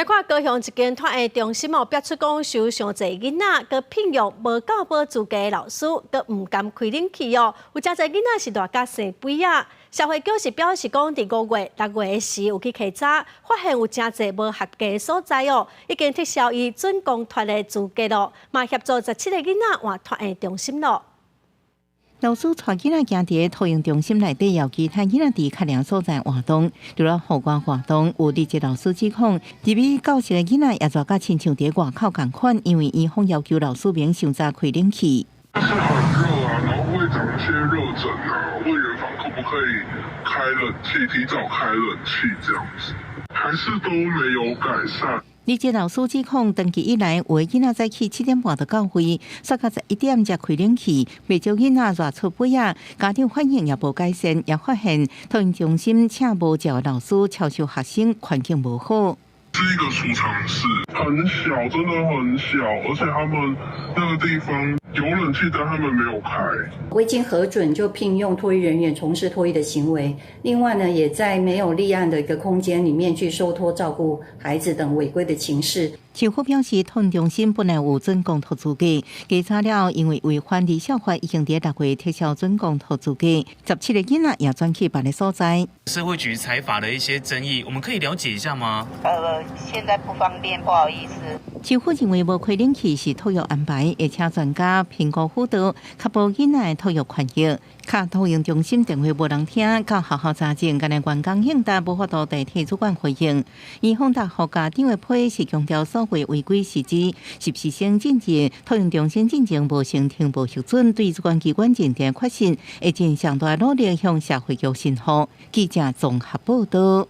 来看高雄一间托育中心哦，标出讲收上侪囡仔，佮聘用无教保资格的老师，佮唔敢开冷气哦。有真侪囡仔是大家生病啊。社会局是表示讲，伫5月、6月时有去稽查，发现有真侪无合格的所在哦，已经撤销伊准公托的资格咯，嘛协助17个囡仔换托育中心咯。老师带囡仔行伫托育中心内底，邀其他囡仔伫较凉所在活动。除了户外活动，有日籍老师指控，入去教室的囡仔也做甲亲像伫外口共款，因为伊方要求老师免上早开冷气。是很热啊，然后会长一些热疹啊，问园方可不可以开冷气，提早开冷气这样子，还是都没有改善。日籍老师指控，长期以来有的囡仔早起7点半就到会，煞到11点才开冷气，未少囡仔热出尾啊。家长反映也无改善，也发现托育中心请无教的老师超收学生，环境无好。是一个储藏室，很小，真的很小，而且他们那个地方有冷气，但他们没有开。未经核准就聘用托育人员从事托育的行为，另外呢，也在没有立案的一个空间里面去收托照顾孩子等违规的情事。市府表示，托育中心本来有准公托资格，稽查了，因为违反离校法，已经伫6月撤销准公托资格，17个囡仔也转去别个所在。社会局裁罚的一些争议，我们可以了解一下吗？现在不方便，不好意思。市府认为无开冷气是托育安排，会请专家评估辅导，确保囡仔的托育权益。卡托育中心电话无人听，到学校查证，今日员工应答无法度代替主管回应。伊访答互家长的批是强调所谓违规事实，是师生进前托育中心进前无成停无核准，对主管机关认定确信，会尽上大努力向社会局申诉。记者综合报道。